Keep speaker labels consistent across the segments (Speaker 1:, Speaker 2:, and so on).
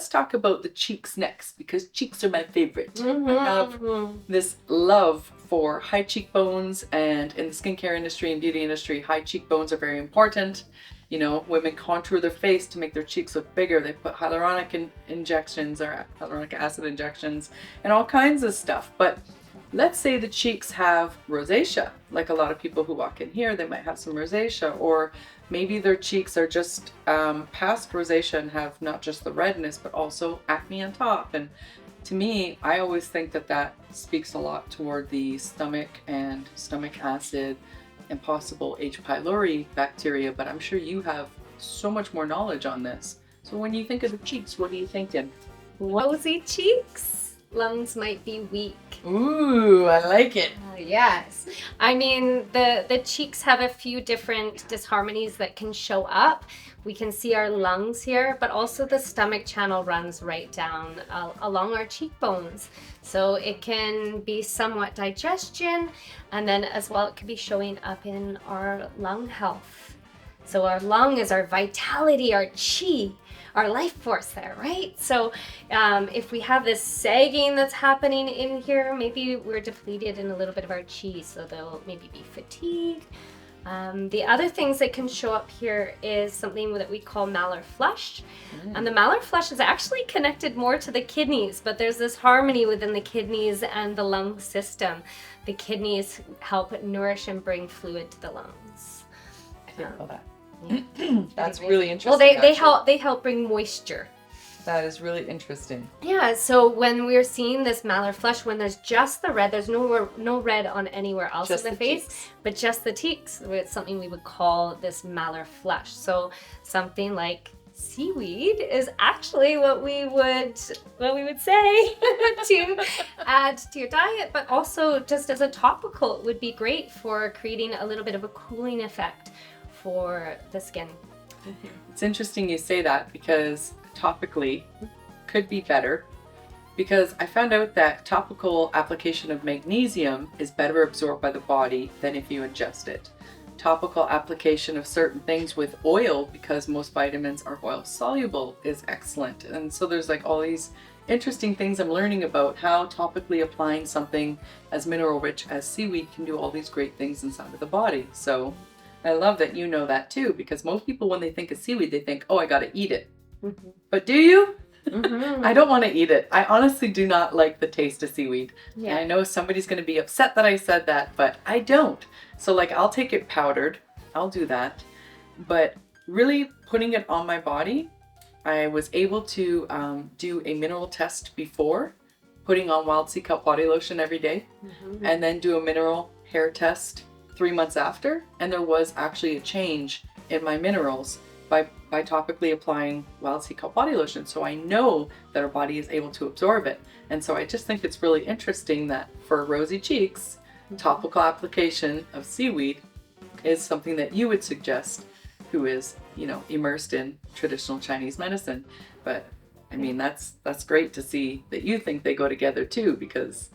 Speaker 1: let's talk about the cheeks next, because cheeks are my favorite. I have this love for high cheekbones, and in the skincare industry and beauty industry, high cheekbones are very important. You know, women contour their face to make their cheeks look bigger. They put injections or hyaluronic acid injections and all kinds of stuff. But let's say the cheeks have rosacea. Like a lot of people who walk in here, they might have some rosacea, or maybe their cheeks are just past rosacea and have not just the redness, but also acne on top. And to me, I always think that that speaks a lot toward the stomach and stomach acid and possible H. pylori bacteria, but I'm sure you have so much more knowledge on this. So when you think of the cheeks, what are you thinking?
Speaker 2: Rosy cheeks, lungs might be weak.
Speaker 1: Ooh, I like it.
Speaker 2: Yes. I mean, the cheeks have a few different disharmonies that can show up. We can see our lungs here, but also the stomach channel runs right down along our cheekbones. So it can be somewhat digestion, and then as well it could be showing up in our lung health. So our lung is our vitality, our chi, our life force there, right? So if we have this sagging that's happening in here, maybe we're depleted in a little bit of our chi, so they'll maybe be fatigued. The other things that can show up here is something that we call malar flush. And the malar flush is actually connected more to the kidneys, but there's this harmony within the kidneys and the lung system. The kidneys help nourish and bring fluid to the lungs.
Speaker 1: I didn't know that. That's really interesting.
Speaker 2: Well, they help bring moisture.
Speaker 1: That is really interesting.
Speaker 2: Yeah, so when we're seeing this malar flush, when there's just the red, there's no red on anywhere else
Speaker 1: Just
Speaker 2: in the
Speaker 1: the
Speaker 2: face,
Speaker 1: cheeks.
Speaker 2: but just the cheeks. It's something we would call this malar flush. So something like seaweed is actually what we would say to add to your diet, but also just as a topical, it would be great for creating a little bit of a cooling effect for the skin.
Speaker 1: It's interesting you say that, because topically could be better, because I found out that topical application of magnesium is better absorbed by the body than if you ingest it. Topical application of certain things with oil, because most vitamins are oil soluble, is excellent. And so there's like all these interesting things I'm learning about how topically applying something as mineral rich as seaweed can do all these great things inside of the body. So I love that you know that too, because most people, when they think of seaweed, they think, oh, I gotta eat it. But do you? I don't want to eat it. I honestly do not like the taste of seaweed.
Speaker 2: Yeah.
Speaker 1: And I know somebody's going to be upset that I said that, but I don't. So like, I'll take it powdered. I'll do that. But really putting it on my body, I was able to do a mineral test before putting on Wild Sea Cup body lotion every day, and then do a mineral hair test 3 months after. And there was actually a change in my minerals by topically applying Wild Sea Cup body lotion. So I know that our body is able to absorb it. And so I just think it's really interesting that for rosy cheeks, topical application of seaweed is something that you would suggest, who is, you know, immersed in traditional Chinese medicine. But I mean, that's great to see that you think they go together too, because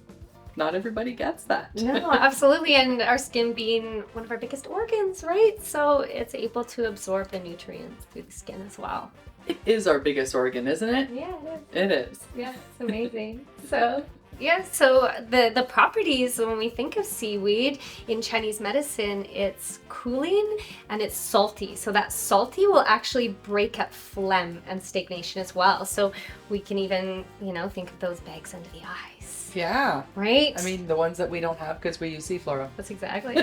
Speaker 1: not everybody gets that.
Speaker 2: No, absolutely. And our skin being one of our biggest organs, right? So it's able to absorb the nutrients through the skin as well.
Speaker 1: It is our biggest organ, isn't it?
Speaker 2: Yeah,
Speaker 1: It is.
Speaker 2: yeah, it's amazing. So yeah, so the properties, when we think of seaweed in Chinese medicine, it's cooling and it's salty. So that salty will actually break up phlegm and stagnation as well. So we can even, you know, think of those bags under the eyes.
Speaker 1: Yeah.
Speaker 2: Right?
Speaker 1: I mean, the ones that we don't have because we use Seaflora.
Speaker 2: That's exactly.